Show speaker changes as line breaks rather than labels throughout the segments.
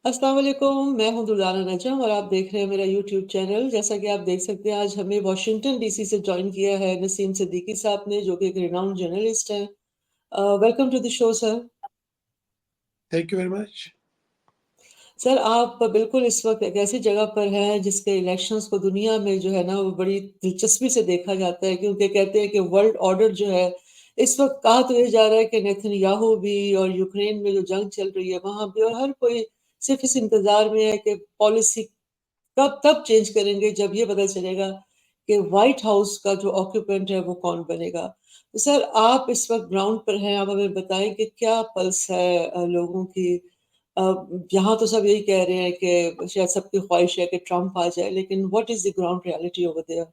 अस्सलाम वालेकुम, मैं हूं दुलारा नजम और आप देख रहे हैं मेरा यूट्यूब चैनल। जैसा कि आप देख सकते हैं, आज हमें वॉशिंगटन डीसी से ज्वाइन किया है नसीम सिद्दीकी साहब ने, जो कि एक रिनाउंड जर्नलिस्ट हैं। Welcome to the show sir.
Thank you very much.
Sir, आप बिल्कुल इस वक्त एक ऐसी जगह पर हैं जिसके इलेक्शंस को दुनिया में जो है ना वो बड़ी दिलचस्पी से देखा जाता है, क्योंकि कहते हैं कि वर्ल्ड ऑर्डर जो है इस वक्त कहा तो ये जा रहा है कि नेतन्याहू भी, और यूक्रेन में जो जंग चल रही है वहां भी, और हर कोई सिर्फ इस इंतजार में है कि पॉलिसी कब तब चेंज करेंगे जब ये पता चलेगा कि व्हाइट हाउस का जो ऑक्यूपेंट है वो कौन बनेगा। तो सर, आप इस वक्त ग्राउंड पर हैं, आप हमें बताएं कि क्या पल्स है लोगों की। अ, यहाँ तो सब यही कह रहे हैं कि शायद सबकी ख्वाहिश है कि ट्रम्प आ जाए, लेकिन what is the ground reality over there?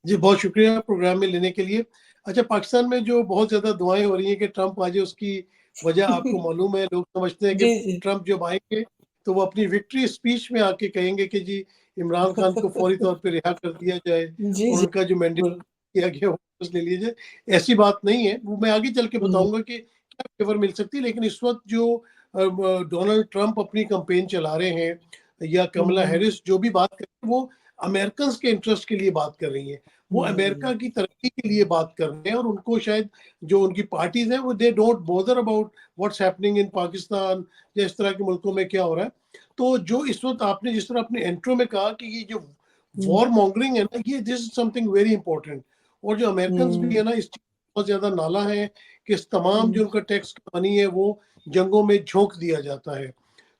जी, बहुत शुक्रिया प्रोग्राम में लेने के लिए। अच्छा, पाकिस्तान में जो बहुत ज़्यादा दुआएं हो रही हैं कि ट्रंप आ जाए, उसकी वजह आपको मालूम है। लोग समझते हैं कि
जी जी।
ट्रंप जब आएंगे तो वो अपनी विक्ट्री स्पीच में आके कहेंगे कि जी, इमरान खान को फौरी तौर पे रिहा कर दिया जाए
जी
और
जी,
उनका जो मैंडेट
बिल्कुल।
किया गया वो वापस ले लिया जाए। ऐसी बात नहीं है, वो मैं आगे चल के
हम्म
बताऊंगा कि क्या फेवर मिल सकती है। लेकिन इस वक्त जो डोनाल्ड ट्रंप अपनी कंपेन चला रहे हैं या कमला
हम्म
हैरिस जो भी बात कर रहे हैं, वो अमेरिकन के इंटरेस्ट के लिए बात कर रही हैं। वो
हम्म
अमेरिका की तरक्की के लिए बात कर रहे हैं, और उनको शायद जो उनकी पार्टीज हैं वो they don't bother about what's happening in Pakistan या इस तरह के मुल्कों में क्या हो रहा है। तो जो इस वक्त आपने जिस तरह अपने इंट्रो में कहा कि ये जो
हम्म
वॉर मॉन्गरिंग है ना, ये this is something very important. और जो अमेरिकन भी है
हम्म
ना, इस चीज़ में बहुत ज्यादा नाला है कि इस तमाम
हम्म
जो उनका टैक्स का मनी है वो जंगों में झोंक दिया जाता है।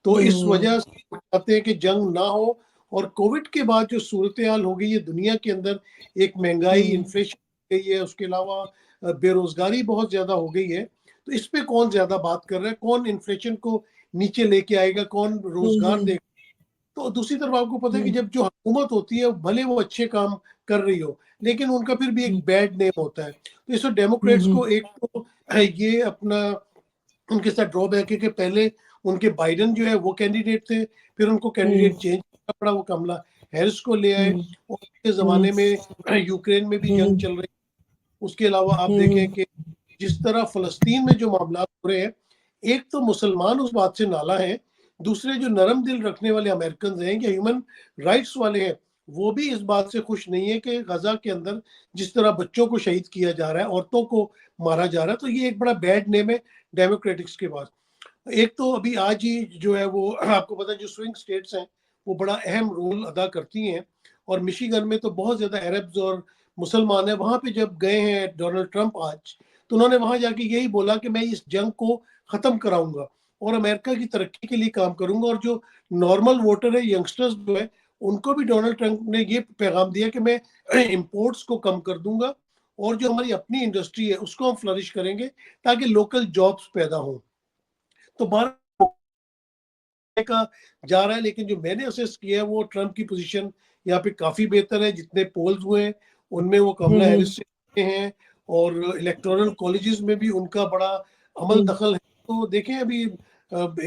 तो इस
हम्म
वजह से वो चाहते हैं कि जंग ना हो। और कोविड के बाद जो सूरत हाल हो गई है दुनिया के अंदर, एक महंगाई,
हम्म
इन्फ्लेशन गई है, उसके अलावा बेरोजगारी बहुत ज्यादा हो गई है। तो इस पे कौन ज्यादा बात कर रहा है, कौन इन्फ्लेशन को नीचे लेके आएगा, कौन रोजगार
हम्म
देगा। तो दूसरी तरफ आपको पता है कि
हम्म
जब जो हुकूमत होती है भले वो अच्छे काम कर रही हो, लेकिन उनका फिर भी एक बैड नेम होता है। तो इस डेमोक्रेट्स
हम्म
को एक तो ये अपना उनके साथ ड्रॉबैक है कि पहले उनके बाइडन जो है वो कैंडिडेट थे, फिर उनको
हम्म
कैंडिडेट चेंज करना पड़ा, वो कमला हैरिस को ले आए।
हम्म
और के
हम्म
ज़माने में यूक्रेन में भी जंग
हम्म
चल रही। उसके अलावा आप देखें
हम्म
कि जिस तरह फ़लस्तीन में जो मामला हो रहे हैं, एक तो मुसलमान उस बात से नाला हैं, दूसरे जो नरम दिल रखने वाले अमेरिकन हैं या ह्यूमन राइट्स वाले हैं, वो भी इस बात से खुश नहीं है कि गजा के अंदर जिस तरह बच्चों को शहीद किया जा रहा है, औरतों को मारा जा रहा है। तो ये एक बड़ा बैड नेम है डेमोक्रेटिक्स के पास। एक तो अभी आज ही जो है वो आपको पता है, जो स्विंग स्टेट्स हैं वो बड़ा अहम रोल अदा करती हैं। और मिशिगन में तो बहुत ज़्यादा अरब्स और मुसलमान है। वहाँ पे जब गए हैं डोनाल्ड ट्रंप आज, तो उन्होंने वहाँ जाके यही बोला कि मैं इस जंग को ख़त्म कराऊंगा और अमेरिका की तरक्की के लिए काम करूंगा। और जो नॉर्मल वोटर है, यंगस्टर्स जो है, उनको भी डोनाल्ड ट्रंप ने ये पैगाम दिया कि मैं इम्पोर्ट्स को कम कर दूंगा और जो हमारी अपनी इंडस्ट्री है उसको हम फ्लरिश करेंगे ताकि लोकल जॉब्स पैदा हों। तो बारह का जा रहा है। लेकिन जो मैंने असेस किया है वो ट्रंप की पोजीशन यहाँ पे काफी बेहतर है। जितने पोल्स हुए हैं उनमें वो कमला
हम्म
हैरिस से आगे हैं, और इलेक्टोरल कॉलेजेस में भी उनका बड़ा अमल
हम्म
दखल है। तो देखें अभी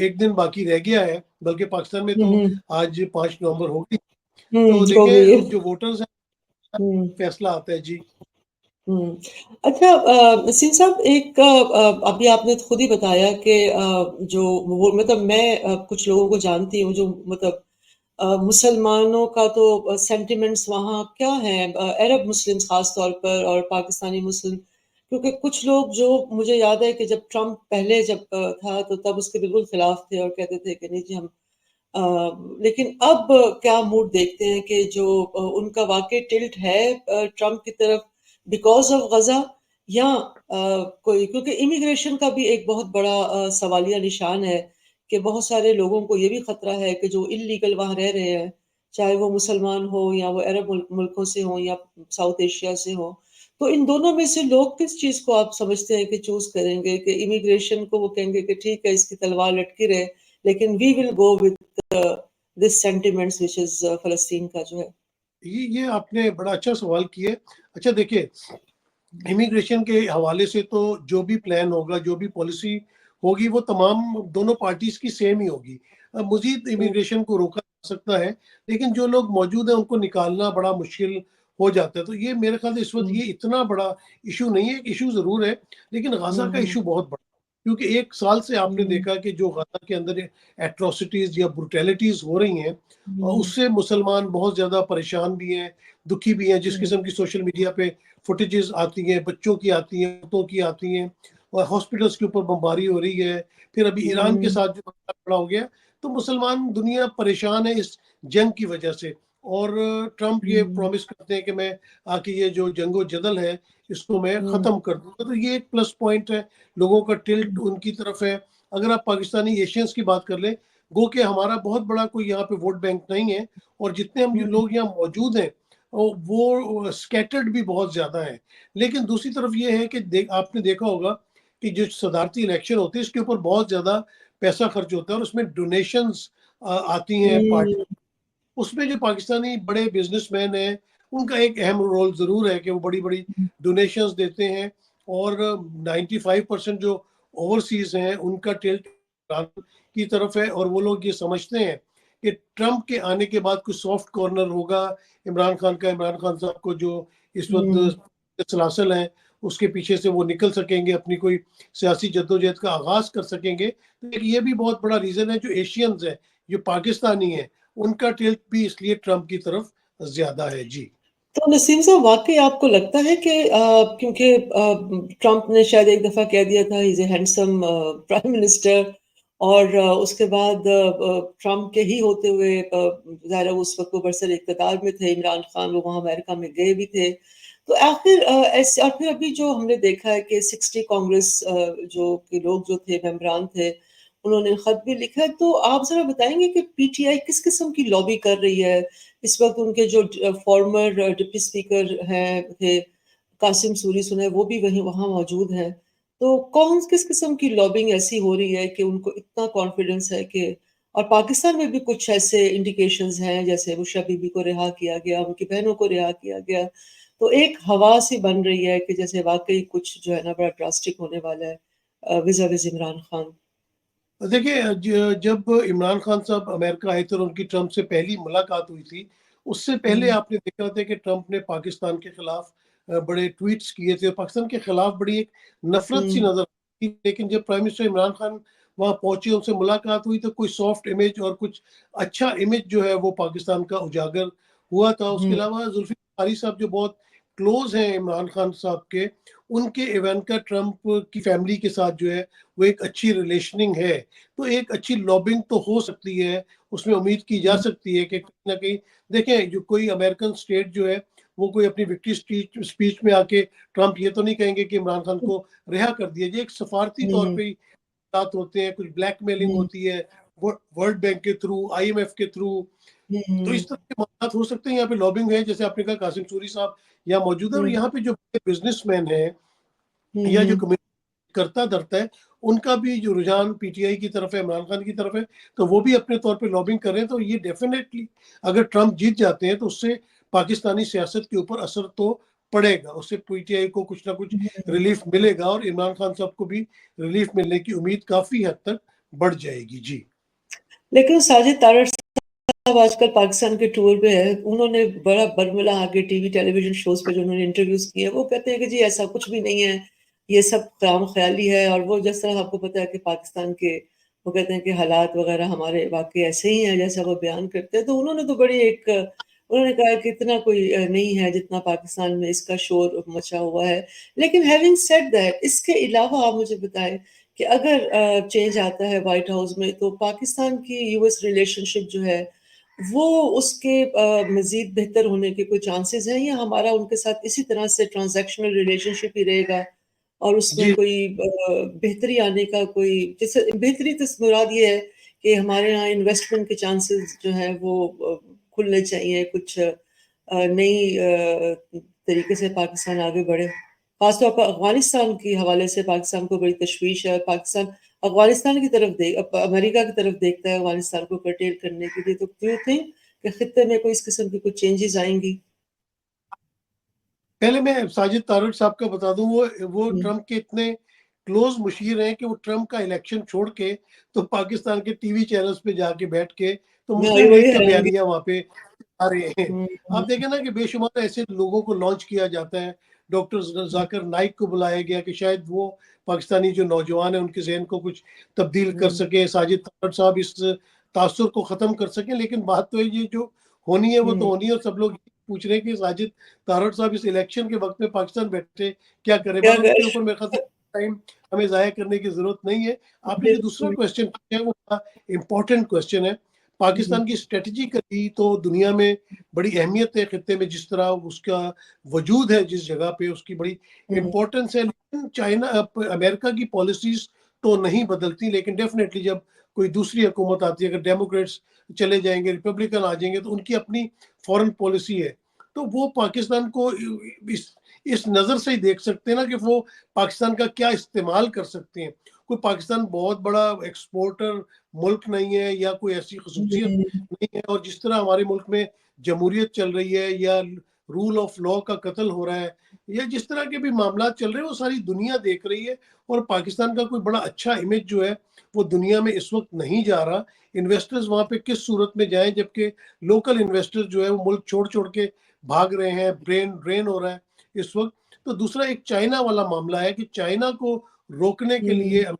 एक दिन बाकी रह गया है, बल्कि पाकिस्तान में तो
हम्म
आज 5 नवंबर होगी। तो
हो गई है।
देखें जो वोटर्स हैं
हम्म
फैसला आता है जी।
हम्म। अच्छा, नसीम साहब, एक अभी आपने तो खुद ही बताया कि जो वो मतलब मैं कुछ लोगों को जानती हूँ जो मतलब मुसलमानों का तो सेंटिमेंट्स वहाँ क्या है, अरब मुस्लिम्स खास तौर पर और पाकिस्तानी मुस्लिम, क्योंकि कुछ लोग जो मुझे याद है कि जब ट्रम्प पहले जब था तो तब उसके बिल्कुल खिलाफ थे और कहते थे कि नहीं जी हम अ, लेकिन अब क्या मूड देखते हैं कि जो उनका वाकई टिल्ट है ट्रम्प की तरफ बिकॉज ऑफ गजा, या कोई, क्योंकि इमिग्रेशन का भी एक बहुत बड़ा सवालिया निशान है कि बहुत सारे लोगों को ये भी खतरा है कि जो इलीगल वहां रह रहे हैं, चाहे वो मुसलमान हो या वो अरब मुल्कों से हो या साउथ एशिया से हो। तो इन दोनों में से लोग किस चीज को आप समझते हैं कि चूज करेंगे, कि इमिग्रेशन को वो कहेंगे कि ठीक है इसकी तलवार लटकी रहे, लेकिन we will go with this sentiments which is फलस्तीन का जो है।
ये आपने बड़ा अच्छा सवाल किया। अच्छा देखिए, इमिग्रेशन के हवाले से तो जो भी प्लान होगा, जो भी पॉलिसी होगी, वो तमाम दोनों पार्टीज की सेम ही होगी। अब मजीद
हम्म
इमिग्रेशन को रोका जा सकता है, लेकिन जो लोग मौजूद हैं उनको निकालना बड़ा मुश्किल हो जाता है। तो ये मेरे ख्याल से इस वक्त
हम्म
ये इतना बड़ा इशू नहीं है। इशू जरूर है, लेकिन गाजा का
हम्म
इशू बहुत बड़ा क्योंकि 1 साल से आपने
हुँ,
देखा कि जो गज़ा के अंदर एट्रोसिटीज़ या ब्रूटैलिटीज़ हो रही हैं,
हुँ,
उससे मुसलमान बहुत ज़्यादा परेशान भी हैं, दुखी भी हैं। जिस
हुँ,
किस्म की सोशल मीडिया पे फुटेजेस आती हैं, बच्चों की आती हैं, औरतों की आती हैं, और हॉस्पिटल्स के ऊपर बमबारी हो रही है। फिर अभी ईरान के
हुँ,
साथ जो मसला खड़ा हो गया, तो मुसलमान दुनिया परेशान है इस जंग की वजह से। और ट्रम्प ये
हुँ,
प्रॉमिस करते हैं कि मैं आके ये जो जंगो-जदल है, इसको मैं
हुँ,
ख़त्म कर दूँगा। तो ये एक प्लस पॉइंट है, लोगों का टिल्ट
हुँ,
उनकी तरफ है। अगर आप पाकिस्तानी एशियंस की बात कर लें, गो कि हमारा बहुत बड़ा कोई यहाँ पे वोट बैंक नहीं है, और जितने हम
हुँ,
लोग यहाँ मौजूद हैं, वो स्कैटर्ड भी बहुत ज़्यादा हैं। लेकिन दूसरी तरफ ये है कि आपने देखा होगा कि जो सदारती इलेक्शन होते हैं, इसके ऊपर बहुत ज़्यादा पैसा खर्च होता है, और उसमें डोनेशंस आती हैं पार्टी।
हुँ,
उसमें जो पाकिस्तानी बड़े बिजनेसमैन हैं, उनका एक अहम रोल ज़रूर है कि वो बड़ी-बड़ी डोनेशंस देते हैं, और 95% जो ओवरसीज़ हैं, उनका टिल्ट ईरान की तरफ है, और वो लोग ये समझते हैं कि ट्रंप के आने के बाद कुछ सॉफ्ट कॉर्नर होगा इमरान खान का। इमरान खान साहब को जो इस
हुँ,
वक़्त सलासल हैं, उसके पीछे से वो निकल सकेंगे, अपनी कोई सियासी जद्दोजहद का आगाज़ कर सकेंगे। तो एक ये भी बहुत बड़ा रीज़न है, जो एशियंस हैं, जो पाकिस्तानी हैं, उनका टिल्ट भी इसलिए ट्रंप की तरफ ज़्यादा है। जी।
तो नसीम साहब वाक़ई आपको लगता है कि क्योंकि ट्रम्प ने शायद एक दफ़ा कह दिया था he is a handsome prime minister और उसके बाद ट्रम्प के ही होते हुए ज़ाहिर है उस वक़्त वो बरसर इक़्तिदार में थे इमरान खान, वो वहाँ अमेरिका में गए भी थे। तो आखिर ऐसे और फिर अभी जो हमने देखा है कि 60 कांग्रेस जो के लोग जो थे, मेंबरान थे, उन्होंने ख़त भी लिखा है। तो आप ज़रा बताएँगे कि पीटीआई किस किस्म की लॉबी कर रही है? इस वक़्त उनके जो फॉर्मर डिप्टी स्पीकर हैं थे, कासिम सूरी सुने वो भी वहीं वहाँ मौजूद हैं। तो कौन किस किस्म की लॉबिंग ऐसी हो रही है कि उनको इतना कॉन्फिडेंस है कि और पाकिस्तान में भी कुछ ऐसे इंडिकेशंस हैं, जैसे बुशरा बीबी को रिहा किया गया, उनकी बहनों को रिहा किया गया। तो एक हवा सी बन रही है कि जैसे वाक़ई कुछ जो है ना बड़ा ड्रास्टिक होने वाला है विज़ा-विज़ इमरान खान।
देखिए, जब इमरान खान साहब अमेरिका आए थे और उनकी ट्रंप से पहली मुलाकात हुई थी, उससे पहले
हुँ,
आपने देखा था कि ट्रंप ने पाकिस्तान के खिलाफ बड़े ट्वीट्स किए थे, पाकिस्तान के खिलाफ बड़ी एक नफरत सी
हुँ,
नजर आई थी। लेकिन जब प्राइम मिनिस्टर इमरान खान वहाँ पहुंचे, उनसे मुलाकात हुई, तो कोई सॉफ्ट इमेज और कुछ अच्छा इमेज जो है वो पाकिस्तान का उजागर हुआ था। उसके
हुँ,
अलावा जुल्फिकार अली साहब जो बहुत क्लोज हैं इमरान खान साहब के, उनके इवांका ट्रंप की फैमिली के साथ जो है वो एक अच्छी रिलेशनिंग है। तो एक अच्छी लॉबिंग तो हो सकती है, उसमें उम्मीद की जा
हुँ,
सकती है कि कहीं न कहीं देखें, जो कोई अमेरिकन स्टेट जो है, वो कोई अपनी विक्ट्री स्पीच में आके ट्रंप ये तो नहीं कहेंगे कि इमरान खान
हुँ,
को रिहा कर दिया जाए। एक सफारती तौर
हुँ,
पे ही बात होते हैं, कुछ ब्लैकमेलिंग
हुँ,
होती है, वर्ल्ड बैंक के थ्रू, आईएमएफ के थ्रू। तो
हुँ,
इस तरह के मामलात हो सकते हैं, यहाँ पे लॉबिंग है, जैसे आपने कहा कासिम सूरी साहब यहाँ मौजूद है, और
हुँ,
यहाँ पे जो बिज़नेसमैन हैं या जो
हुँ,
करता धरता है, उनका भी जो रुझान पीटीआई की तरफ है, इमरान खान की तरफ है, तो वो भी अपने तौर पे लॉबिंग कर रहे हैं। तो ये डेफ़िनेटली अगर ट्रंप जीत जाते हैं, तो उससे पाकिस्तानी सियासत के ऊपर असर तो पड़ेगा। उससे पीटीआई को कुछ ना कुछ
हुँ।
रिलीफ़ मिलेगा, और इमरान खान साहब को भी रिलीफ़ मिलने की उम्मीद काफ़ी हद तक बढ़ जाएगी। जी।
लेकिन साजिद तारड़ साहब आजकल पाकिस्तान के टूर पे है। उन्होंने बड़ा बरमला आके टीवी टेलीविज़न शोज़ पे जो उन्होंने इंटरव्यूज़ किए, वो कहते हैं कि जी ऐसा कुछ भी नहीं है, ये सब ख़याम-ख़याली है और वो जिस तरह आपको पता है कि पाकिस्तान के वो कहते हैं कि हालात वग़ैरह हमारे वाक़ई ऐसे ही हैं जैसा वो बयान करते हैं। तो उन्होंने तो बड़ी एक उन्होंने कहा कि इतना कोई नहीं है जितना पाकिस्तान में इसका शोर मचा हुआ है। लेकिन हैविंग सेड दैट इसके अलावा आप मुझे बताएँ कि अगर चेंज आता है व्हाइट हाउस में तो पाकिस्तान की यूएस रिलेशनशिप जो है वो उसके मज़ीद बेहतर होने के कोई चांसेस हैं या हमारा उनके साथ इसी तरह से ट्रांज़ैक्शनल रिलेशनशिप ही रहेगा और उसमें
जी।
कोई बेहतरी आने का कोई जैसे बेहतरी तो मुराद ये है कि हमारे यहाँ इन्वेस्टमेंट के चांसेस जो हैं वो खुलने चाहिए, कुछ नई तरीके से पाकिस्तान आगे बढ़े। ख़ास तौर पर अफ़गानिस्तान के हवाले से पाकिस्तान को बड़ी तशवीश है। पाकिस्तान अफ़गानिस्तान की तरफ अमेरिका की तरफ देखता है अफ़गानिस्तान को कर्टेल करने के लिए। तो डू यू थिंक कि खित्ते में कोई इस किस्म की कुछ चेंजेज़ आएँगी?
पहले मैं साजिद तारड़ साहब का बता दूँ, वो
हुँ।
ट्रंप के इतने क्लोज़ मुशीर हैं कि वो ट्रंप का इलेक्शन छोड़ के तो पाकिस्तान के टीवी चैनल्स पे जाके बैठ के तो
मैं
मुस्लिम
वही
लीग का
हैरानगी
बयानिया वहाँ पे आ रहे हैं।
हुँ,
आप
हुँ,
देखें ना कि बेशुमार ऐसे लोगों को लॉन्च किया जाता है, डॉक्टर जाकिर नाइक को बुलाया गया कि शायद वो पाकिस्तानी जो नौजवान है उनके जहन को कुछ तब्दील कर सके, साजिद तारड़ साहब इस तासुर को ख़त्म कर सकें। लेकिन बात तो ये जो होनी है वो तो होनी है, और सब लोग पूछ रहे हैं कि साजिद तारड़ साहब इस इलेक्शन के वक्त में पाकिस्तान बैठे क्या करें,
क्या
पर
कर
उसके ऊपर मेरे ख्याल से टाइम हमें ज़ाया करने की ज़रूरत नहीं है। आपने जो दूसरा
बिल्कुल।
क्वेश्चन किया है वो बड़ा इम्पोर्टेंट क्वेश्चन है।
हम्म,
पाकिस्तान की स्ट्रेटजिकली तो दुनिया में बड़ी अहमियत है, खित्ते में जिस तरह उसका वजूद है, जिस जगह पे उसकी बड़ी
हम्म,
इम्पोर्टेंस है। लेकिन चाइना अमेरिका की पॉलिसीज तो नहीं बदलती, लेकिन डेफिनेटली जब कोई दूसरी हुकूमत आती है, अगर डेमोक्रेट्स चले जाएंगे, रिपब्लिकन आ जाएंगे, तो उनकी अपनी फॉरेन पॉलिसी है। तो वो पाकिस्तान को इस नज़र से ही देख सकते हैं ना कि वो पाकिस्तान का क्या इस्तेमाल कर सकते हैं। कोई पाकिस्तान बहुत बड़ा एक्सपोर्टर मुल्क नहीं है या कोई ऐसी खसूसियत
हम्म,
नहीं है, और जिस तरह हमारे मुल्क में जमहूरियत चल रही है या रूल ऑफ लॉ का कत्ल हो रहा है या जिस तरह के भी मामला चल रहे हैं वो सारी दुनिया देख रही है। और पाकिस्तान का कोई बड़ा अच्छा इमेज जो है वो दुनिया में इस वक्त नहीं जा रहा। इन्वेस्टर्स वहाँ पे किस सूरत में जाएं, जबकि लोकल इन्वेस्टर्स जो है वो मुल्क छोड़ छोड़ के भाग रहे हैं, ब्रेन ड्रेन हो रहा है इस वक्त। तो दूसरा एक चाइना वाला मामला है कि चाइना को रोकने के लिए
हम्म,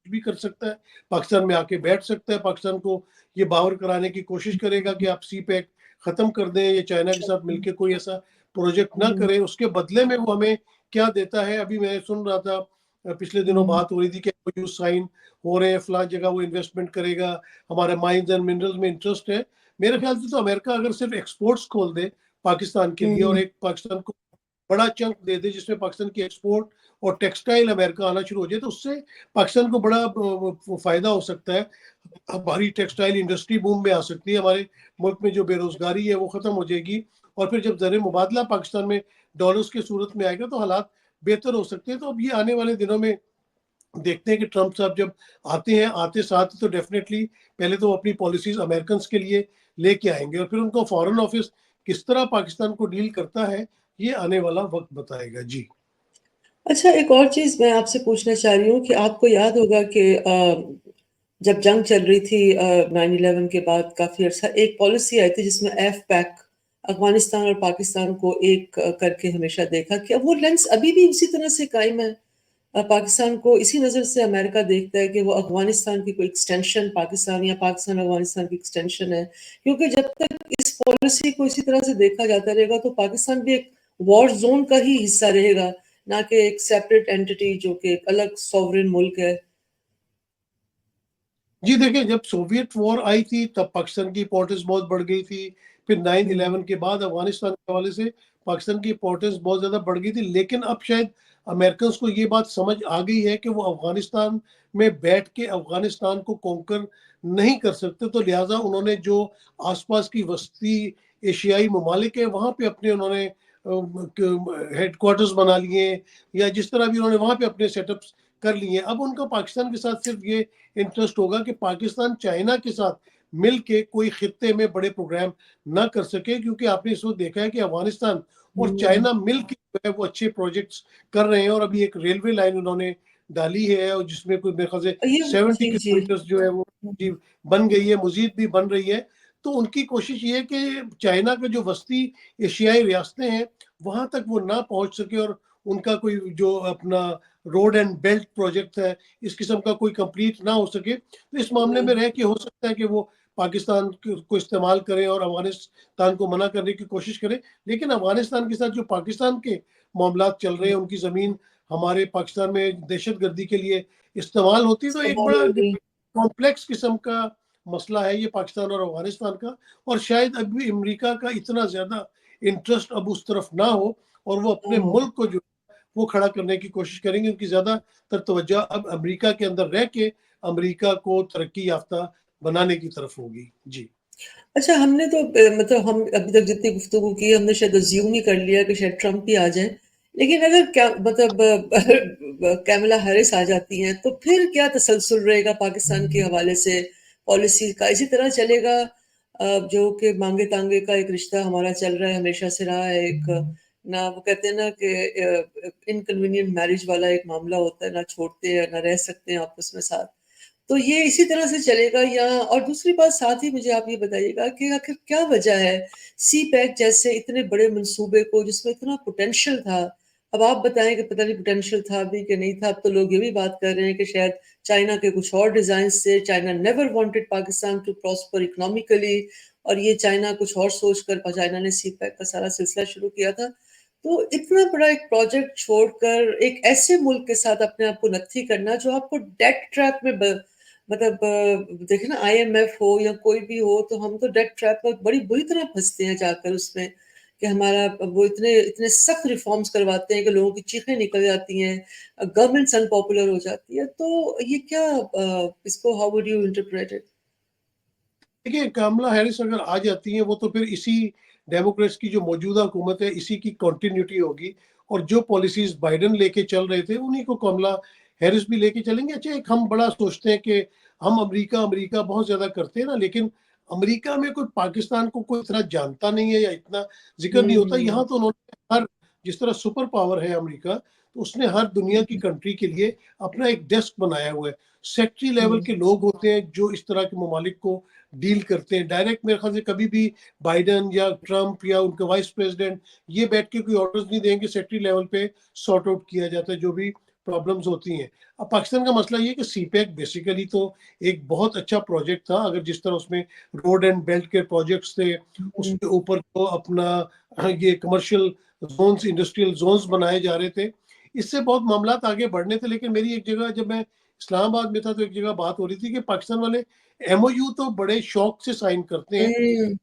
भी कर सकता है, पाकिस्तान में आके बैठ सकता है, पाकिस्तान को ये बावर कराने की कोशिश करेगा कि आप सी पैक खत्म कर दें, ये चाइना के साथ मिलकर कोई ऐसा प्रोजेक्ट ना
हम्म,
करे। उसके बदले में वो हमें क्या देता है, अभी मैं सुन रहा था पिछले दिनों
हम्म,
बात हो रही थी कि साइन हो रहे हैं, फलां जगह वो इन्वेस्टमेंट करेगा, हमारे माइंस एंड मिनरल्स में इंटरेस्ट है। मेरे ख्याल से तो अमेरिका अगर सिर्फ एक्सपोर्ट्स खोल दे पाकिस्तान के लिए, और
हम्म,
एक पाकिस्तान को बड़ा चंक दे दे जिसमें पाकिस्तान की एक्सपोर्ट और टेक्सटाइल अमेरिका आना शुरू हो जाए, तो उससे पाकिस्तान को बड़ा फायदा हो सकता है। हमारी टेक्सटाइल इंडस्ट्री बूम में आ सकती है, हमारे मुल्क में जो बेरोजगारी है वो खत्म हो जाएगी, और फिर जब ज़र मुबादला पाकिस्तान में डॉलर्स की सूरत में आएगा तो हालात बेहतर हो सकते हैं। तो अब ये आने वाले दिनों में देखते हैं कि ट्रंप साहब जब आते हैं, आते साथ तो डेफिनेटली पहले तो वो अपनी पॉलिसीज अमेरिकन के लिए लेके आएंगे, और फिर उनको फॉरेन ऑफिस किस तरह पाकिस्तान को डील करता है ये आने वाला वक्त बताएगा। जी
अच्छा, एक और चीज़ मैं आपसे पूछना चाह रही हूँ कि आपको याद होगा कि जब जंग चल रही थी 9/11 के बाद काफ़ी अर्सा एक पॉलिसी आई थी जिसमें एफ पैक अफगानिस्तान और पाकिस्तान को एक करके हमेशा देखा कि अब वो लेंस अभी भी उसी तरह से कायम है। पाकिस्तान को इसी नज़र से अमेरिका देखता है कि वो अफगानिस्तान की कोई एक्सटेंशन पाकिस्तान या पाकिस्तान अफगानिस्तान की एक्सटेंशन है, क्योंकि जब तक इस पॉलिसी को इसी तरह से देखा जाता रहेगा तो पाकिस्तान भी एक वॉर जोन का ही हिस्सा रहेगा, ना कि एक सेपरेट एंटिटी जो कि एक अलग सॉवरेन मुल्क है।
जी, देखिए जब सोवियत वॉर आई थी तब पाकिस्तान की इंपॉर्टेंस बहुत बढ़ गई थी। फिर नाइन
हम्म,
इलेवन के बाद अफगानिस्तान के हवाले से पाकिस्तान की इंपॉर्टेंस बहुत ज़्यादा बढ़ गई थी। लेकिन अब शायद अमेरिकन को ये बात समझ आ गई है कि वो अफगानिस्तान में बैठ के अफगानिस्तान को कॉन्कर नहीं कर सकते, तो लिहाजा उन्होंने जो आसपास की वस्ती एशियाई ममालिक है वहाँ पे अपने उन्होंने हेड क्वार्टर्स बना लिए, या जिस तरह भी उन्होंने वहाँ पे अपने सेटअप्स कर लिए। अब उनका पाकिस्तान के साथ सिर्फ ये इंटरेस्ट होगा कि पाकिस्तान चाइना के साथ मिल के कोई खित्ते में बड़े प्रोग्राम ना कर सके, क्योंकि आपने इस वक्त देखा है कि अफगानिस्तान और
हम्म,
चाइना मिल के जो है वो अच्छे प्रोजेक्ट्स कर रहे हैं। और अभी एक रेलवे लाइन उन्होंने डाली है और जिसमें कोई मेरे ख्याल से
ये
70
जी जी।
किलोमीटर जो है वो जी बन गई है, मजीद भी बन रही है। तो उनकी कोशिश ये है कि चाइना के जो वस्ती एशियाई रियासतें हैं वहां तक वो ना पहुंच सके, और उनका कोई जो अपना रोड एंड बेल्ट प्रोजेक्ट है इस किस्म का कोई कंप्लीट ना हो सके। तो इस मामले में
हम्म,
रह के हो सकता है कि वो पाकिस्तान को इस्तेमाल करें और अफगानिस्तान को मना करने की कोशिश करें। लेकिन अफगानिस्तान के साथ जो पाकिस्तान के मामला चल रहे हैं, उनकी ज़मीन हमारे पाकिस्तान में दहशत गर्दी के लिए इस्तेमाल होती है, तो एक
इस्तेमाल
बड़ा
होगी।
कॉम्प्लेक्स किस्म का मसला है ये पाकिस्तान और अफगानिस्तान का। और शायद अभी अमेरिका का इतना ज़्यादा इंटरेस्ट अब उस तरफ ना हो, और वो अपने
हाँ।
मुल्क को जो वो खड़ा करने की कोशिश करेंगे। उनकी ज़्यादातर तवज्जो अब अमेरिका के अंदर रह के अमेरिका को तरक्की याफ्ता बनाने की तरफ होगी। जी
अच्छा, हमने तो मतलब हम अभी तक जितनी गुफ्तगू की हमने शायद अज्यूम ही कर लिया कि शायद ट्रम्प ही आ जाए। लेकिन अगर क्या मतलब कैमला हैरिस आ जाती हैं तो फिर क्या तसलसल रहेगा पाकिस्तान के हवाले से पॉलिसी का? इसी तरह चलेगा जो कि मांगे तांगे का एक रिश्ता हमारा चल रहा है, हमेशा से रहा है एक ना, वो कहते हैं ना कि इनकन्वीनियंट मैरिज वाला एक मामला होता है, ना छोड़ते हैं ना रह सकते हैं आपस में साथ। तो ये इसी तरह से चलेगा या? और दूसरी बात साथ ही मुझे आप ये बताइएगा कि आखिर क्या वजह है सी पैक जैसे इतने बड़े मंसूबे को जिसमें इतना पोटेंशियल था अब आप बताएं कि पता नहीं पोटेंशियल था भी कि नहीं था। अब तो लोग ये भी बात कर रहे हैं कि शायद चाइना के कुछ और डिजाइन से China never wanted Pakistan to prosper economically, और ये चाइना कुछ और सोच कर चाइना ने सी पैक का सारा सिलसिला शुरू किया था। तो इतना बड़ा एक प्रोजेक्ट छोड़कर एक ऐसे मुल्क के साथ अपने आप को नत्थी करना जो आपको डेट ट्रैप में देखिए ना, आईएमएफ हो या कोई भी हो, तो हम तो डेट ट्रैप में बड़ी बुरी तरह फंसते हैं जाकर उसमें, कि हमारा वो इतने इतने सख्त रिफॉर्म्स करवाते हैं कि लोगों की चीखें निकल जाती हैं, गवर्नमेंट अनपॉपुलर हो जाती है। तो ये क्या, इसको how would you interpret it?
देखिए, कमला हैरिस अगर आ जाती हैं वो तो फिर इसी डेमोक्रेट्स की जो मौजूदा हुकूमत है इसी की कंटिन्यूटी होगी, और जो पॉलिसीज बाइडेन लेके चल रहे थे उन्हीं को कमला हैरिस भी लेके चलेंगे। अच्छा, एक हम बड़ा सोचते हैं कि हम अमेरिका अमेरिका बहुत ज्यादा करते हैं ना, लेकिन अमेरिका में कोई पाकिस्तान को कोई इतना जानता नहीं है या इतना जिक्र नहीं होता।
हम्म।
यहाँ तो उन्होंने हर, जिस तरह सुपर पावर है अमेरिका, तो उसने हर दुनिया की
हम्म।
कंट्री के लिए अपना एक डेस्क बनाया हुआ है। सेक्रेटरी लेवल
हम्म।
के लोग होते हैं जो इस तरह के ममालिक को डील करते हैं डायरेक्ट। मेरे ख्याल से कभी भी बाइडन या ट्रंप या उनके वाइस प्रेसिडेंट ये बैठ के कोई ऑर्डर्स नहीं देंगे, सेक्रेटरी लेवल पे सॉर्ट आउट किया जाता है जो भी प्रॉब्लम्स होती हैं। अब पाकिस्तान का मसला ये कि सीपैक बेसिकली तो एक बहुत अच्छा प्रोजेक्ट था, अगर जिस तरह उसमें रोड एंड बेल्ट के प्रोजेक्ट्स थे,
हम्म।
उसके ऊपर तो अपना ये कमर्शियल जोन्स, इंडस्ट्रियल जोन्स बनाए जा रहे थे, इससे बहुत मामला आगे बढ़ने थे। लेकिन मेरी एक जगह, जब मैं इस्लामाबाद में था, तो एक जगह बात हो रही थी कि पाकिस्तान वाले एमओयू तो बड़े शौक से साइन करते हैं,
हम्म।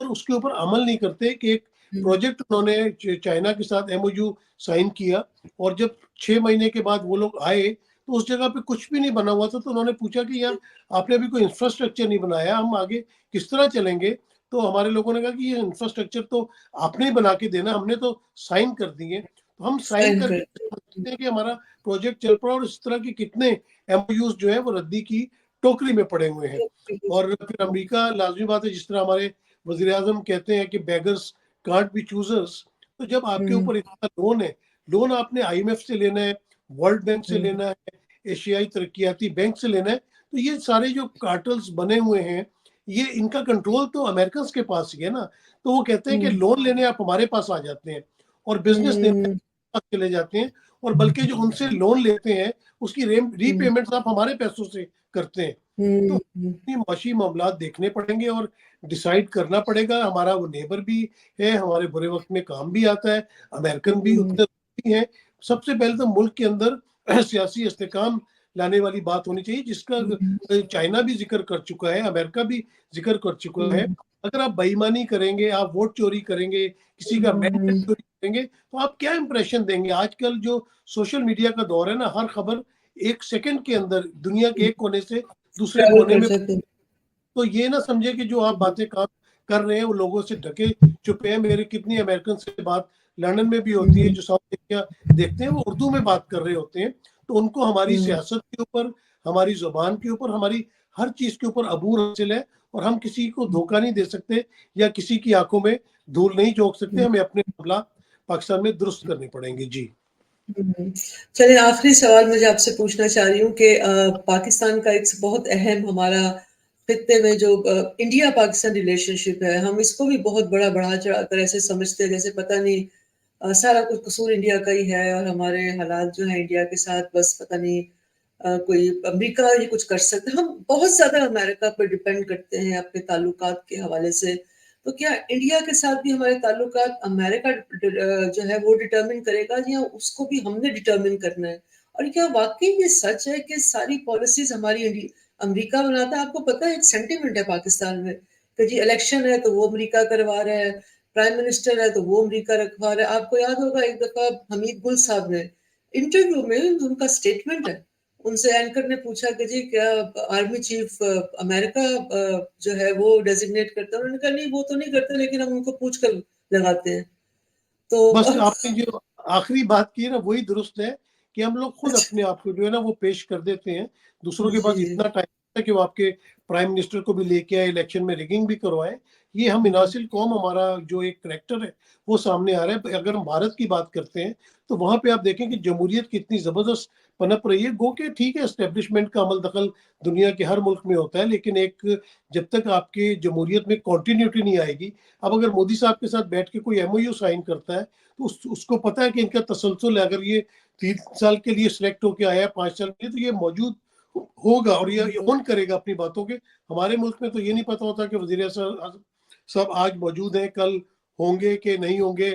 और उसके ऊपर अमल नहीं करते। कि एक
हम्म।
प्रोजेक्ट उन्होंने चाइना के साथ एमओयू साइन किया, और जब 6 महीने के बाद वो लोग आए तो उस जगह पे कुछ भी नहीं बना हुआ था। तो उन्होंने पूछा कि यार, आपने अभी कोई इंफ्रास्ट्रक्चर नहीं बनाया, हम आगे किस तरह चलेंगे? तो हमारे लोगों ने कहा कि ये इंफ्रास्ट्रक्चर तो आपने ही बना के देना, हमने तो साइन कर दिए। तो हम साइन
साइन
करके
कर।
समझते हैं कि हमारा प्रोजेक्ट चल पड़ा, और इस तरह के कितने एमओयूज जो है वो रद्दी की टोकरी में पड़े हुए हैं। और फिर अमेरिका, लाजमी बात है, जिस तरह हमारे वजीर आजम कहते हैं कि बेगर्स कांट बी चूजर्स, तो जब आपके
हम्म।
ऊपर इतना लोन है, लोन आपने आईएमएफ से लेना है, वर्ल्ड बैंक से
हम्म।
लेना है, एशियाई तरक्याती बैंक से लेना है, तो ये सारे जो कार्टल्स बने हुए हैं, ये इनका कंट्रोल तो अमेरिकन के पास ही है ना। तो वो कहते हैं कि
हम्म।
लोन लेने आप हमारे पास आ जाते हैं, और बिजनेस देने
हम्म।
पास चले जाते हैं, और बल्कि जो उनसे लोन लेते हैं उसकी रीपेमेंट्स आप हमारे पैसों से करते हैं। तो
हम्म।
माशी मामला देखने पड़ेंगे और डिसाइड करना पड़ेगा। हमारा वो नेबर भी है, हमारे बुरे वक्त में काम भी आता है, अमेरिकन भी
हम्म।
उतने ही हैं। सबसे पहले तो मुल्क के अंदर सियासी इस्तेकाम लाने वाली बात होनी चाहिए, जिसका
हम्म।
चाइना भी जिक्र कर चुका है, अमेरिका भी जिक्र कर चुका है।
हम्म।
अगर आप बेईमानी करेंगे, आप वोट चोरी करेंगे, किसी का मैंडेट
हम्म।
चोरी करेंगे, तो आप क्या इंप्रेशन देंगे? आजकल जो सोशल मीडिया का दौर है ना, हर खबर 1 सेकंड के अंदर दुनिया के एक कोने से दूसरे
ट्रैवल
कोने
कर
में।
सकते हैं।
तो ये ना समझे कि जो आप बातें काम कर रहे हैं वो लोगों से ढके छुपे हैं। मेरे कितनी अमेरिकन से बात लंदन में भी होती है,
हम्म।
जो साउथ एशिया देखते हैं वो उर्दू में बात कर रहे होते हैं। तो उनको हमारी
हम्म।
सियासत के ऊपर, हमारी जुबान के ऊपर, हमारी हर चीज के ऊपर अबूर हासिल है, और हम किसी को धोखा नहीं दे सकते या किसी की आंखों में धूल नहीं झोंक सकते।
हम्म।
हमें अपने मामला पाकिस्तान में दुरुस्त करने पड़ेंगे जी।
हम्म। चलिए, आखिरी सवाल मुझे आपसे पूछना चाह रही हूँ कि पाकिस्तान का एक बहुत अहम हमारा खित्ते में जो इंडिया पाकिस्तान रिलेशनशिप है, हम इसको भी बहुत बड़ा बढ़ा चढ़ा कर ऐसे समझते हैं जैसे पता नहीं सारा कुछ कसूर इंडिया का ही है, और हमारे हालात जो है इंडिया के साथ बस पता नहीं कोई अमेरिका ये कुछ कर सकता है। हम बहुत ज्यादा अमेरिका पर डिपेंड करते हैं अपने ताल्लुकात के हवाले से। तो क्या इंडिया के साथ भी हमारे ताल्लुकात अमेरिका जो है वो डिटरमिन करेगा, या उसको भी हमने डिटरमिन करना है? और क्या वाकई ये सच है कि सारी पॉलिसीज हमारी अमेरिका बनाता है? आपको पता है एक सेंटिमेंट है पाकिस्तान में कि जी इलेक्शन है तो वो अमेरिका करवा रहा है, प्राइम मिनिस्टर है तो वो अमेरिका रखवा रहा है। आपको याद होगा एक दफा हमीद गुल साहब ने इंटरव्यू में उनका स्टेटमेंट है, उनसे एंकर ने पूछा कि जी क्या आर्मी चीफ अमेरिका जो है वो डेजिग्नेट करता है? उन्होंने कहा नहीं वो तो नहीं करते, लेकिन हम उनको पूछ कर लगाते हैं। तो
बस आपने जो आखिरी बात की है ना, वही दुरुस्त है कि हम लोग खुद
अच्छा।
अपने आप को जो है ना वो पेश कर देते हैं। दूसरों के पास
जी।
इतना टाइम है कि वो आपके प्राइम मिनिस्टर को भी लेके आए, इलेक्शन में रिगिंग भी करवाए। ये हम इनासिल कौम, हमारा जो एक करेक्टर है वो सामने आ रहा है। अगर हम भारत की बात करते हैं तो वहां पे आप देखें कि जमहूरियत कितनी जबरदस्त पनप रही है। गो के ठीक है, एस्टेब्लिशमेंट का अमल दखल दुनिया के हर मुल्क में होता है, लेकिन एक जब तक आपके जमहूरियत में कंटिन्यूटी नहीं आएगी। अब अगर मोदी साहब के साथ बैठ के कोई एमओयू साइन करता है तो उसको पता है कि इनका तसलसल है, अगर ये 3 साल के लिए सिलेक्ट होकर आया है, 5 साल के लिए, तो ये मौजूद होगा और ये ऑन करेगा अपनी बातों के। हमारे मुल्क में तो ये नहीं पता होता कि वजीर साहब आज मौजूद हैं, कल होंगे कि नहीं होंगे,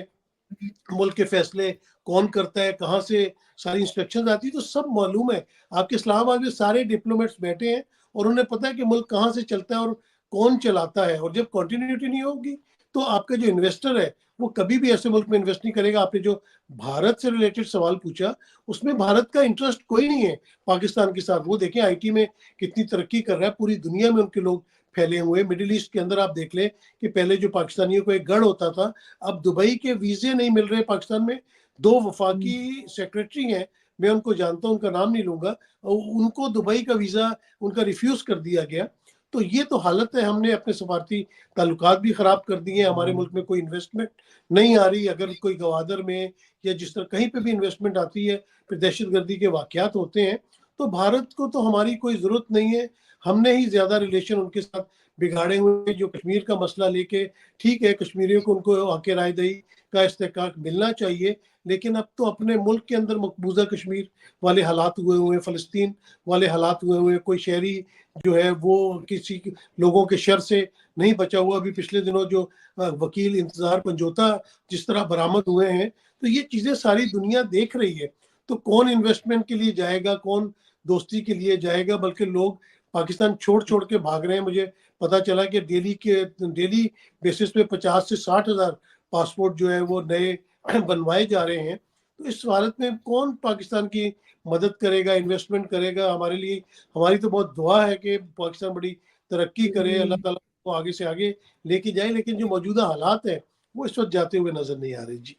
मुल्क के फैसले कौन करता है, कहाँ से सारी इंस्ट्रक्शंस आती है, तो सब मालूम है। आपके इस्लामाबाद में सारे डिप्लोमेट्स बैठे हैं और उन्हें पता है कि मुल्क कहाँ से चलता है और कौन चलाता है। और जब कंटिन्यूटी नहीं होगी तो आपका जो इन्वेस्टर है वो कभी भी ऐसे मुल्क में इन्वेस्ट नहीं करेगा। आपने जो भारत से रिलेटेड सवाल पूछा, उसमें भारत का इंटरेस्ट कोई नहीं है पाकिस्तान के साथ। वो देखें आईटी में कितनी तरक्की कर रहा है, पूरी दुनिया में उनके लोग फैले हुए। मिडिल ईस्ट के अंदर आप देख लें कि पहले जो पाकिस्तानियों को एक गढ़ होता था, अब दुबई के वीजे नहीं मिल रहे पाकिस्तान में। 2 वफाकी सेक्रेटरी हैं, मैं उनको जानता हूं, उनका नाम नहीं लूंगा, उनको दुबई का वीजा उनका रिफ्यूज कर दिया गया। तो ये तो हालत है। हमने अपने सफारती ताल्लुकात भी खराब कर दिए हैं, हमारे मुल्क में कोई इन्वेस्टमेंट नहीं आ रही। अगर कोई गवादर में या जिस तरह कहीं पे भी इन्वेस्टमेंट आती है, फिर दहशतगर्दी के वाकयात होते हैं। तो भारत को तो हमारी कोई जरूरत नहीं है, हमने ही ज्यादा रिलेशन उनके साथ बिगाड़े हुए। जो कश्मीर का मसला लेके, ठीक है, कश्मीरियों को उनको हक रायदही का इस्तेहकाक मिलना चाहिए, लेकिन अब तो अपने मुल्क के अंदर मकबूजा कश्मीर वाले हालात हुए हुए, फ़लस्तीन वाले हालात हुए हुए, कोई शहरी जो है वो किसी लोगों के शर से नहीं बचा हुआ। अभी पिछले दिनों जो वकील इंतजार पंजोता जिस तरह बरामद हुए हैं, तो ये चीज़ें सारी दुनिया देख रही है। तो कौन इन्वेस्टमेंट के लिए जाएगा, कौन दोस्ती के लिए जाएगा, बल्कि लोग पाकिस्तान छोड़ छोड़ के भाग रहे हैं। मुझे पता चला कि डेली बेसिस पे 50 से 60 हज़ार पासपोर्ट जो है वो नए बनवाए जा रहे हैं। तो इस हालत में कौन पाकिस्तान की मदद करेगा, इन्वेस्टमेंट करेगा? हमारे लिए, हमारी तो बहुत दुआ है कि पाकिस्तान बड़ी तरक्की करे, अल्लाह ताला को आगे से आगे लेके जाए, लेकिन जो मौजूदा हालात है वो इस वक्त जाते हुए नजर नहीं आ रहे। जी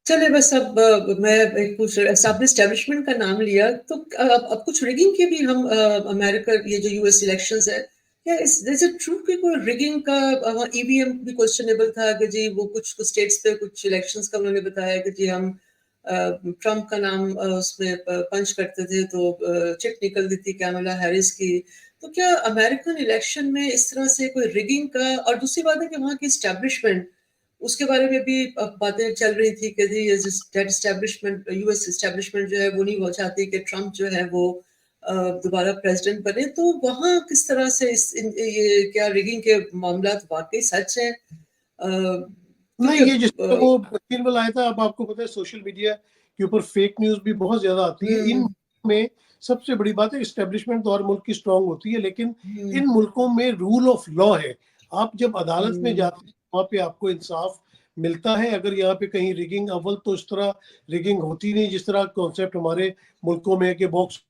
चलिए बस अब मैं एक पूछ रहा, आपने एस्टेब्लिशमेंट का नाम लिया तो अब कुछ रिगिंग के भी हम अमेरिका, ये जो यूएस इलेक्शंस है, क्या इज इट ट्रू कि कोई रिगिंग का वहाँ ईवीएम भी क्वेश्चनेबल था कि जी वो कुछ स्टेट्स पे कुछ इलेक्शंस का उन्होंने बताया कि जी हम ट्रम्प का नाम उसमें पंच करते थे तो चिट निकल दी थी कैमला हैरिस की। तो क्या अमेरिकन इलेक्शन में इस तरह से कोई रिगिंग का? और दूसरी बात है कि वहाँ की एस्टेब्लिशमेंट, उसके बारे में भी बातें चल रही थी कि जी दैट एस्टेब्लिशमेंट, यूएस एस्टेब्लिशमेंट जो है वो नहीं चाहती कि ट्रम्प जो है वो दोबारा प्रेसिडेंट बने। तो वहाँ किस तरह से ये क्या रिगिंग के मामला वाकई सच है?
नहीं,
क्योंकि
ये जिस तरह वो वकील वाला आया था, अब आपको पता है सोशल मीडिया के ऊपर फेक न्यूज भी बहुत ज्यादा आती है। इन में सबसे बड़ी बात है, एस्टेब्लिशमेंट तो हर मुल्क की स्ट्रांग होती है, लेकिन इन मुल्कों में रूल ऑफ लॉ है। आप जब अदालत में जाते हैं वहां पे आपको इंसाफ मिलता है। अगर यहाँ पे कहीं रिगिंग, अव्वल तो इस तरह रिगिंग होती नहीं जिस तरह कॉन्सेप्ट हमारे मुल्कों में है कि बॉक्स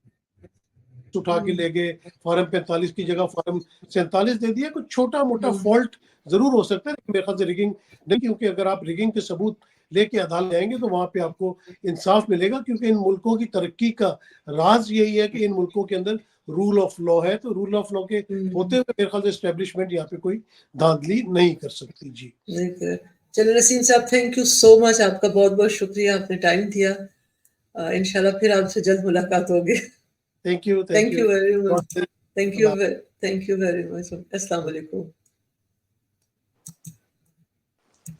उठा के ले गए, फॉर्म 45 की जगह फॉर्म 47 दे दिया। कुछ छोटा मोटा फॉल्ट जरूर हो सकता है, लेकिन मेरे ख्याल से रिगिंग नहीं, क्योंकि अगर आप रिगिंग के सबूत लेके अदालत जाएंगे तो वहां पे आपको इंसाफ मिलेगा। क्योंकि इन मुल्कों की तरक्की का राज यही है कि इन मुल्कों के अंदर रूल ऑफ लॉ है। तो रूल ऑफ लॉ के होते हुए मेरे ख्याल से एस्टेब्लिशमेंट यहाँ पे कोई धांधली नहीं कर सकती। जी
चलिए नसीम साहब, थैंक यू सो मच, आपका बहुत बहुत शुक्रिया, आपने टाइम दिया। इंशाल्लाह फिर आपसे जल्द मुलाकात होगी।
Thank you,
thank you very much, thank you
thank you.
Thank you very much. अस्सलाम वालेकुम।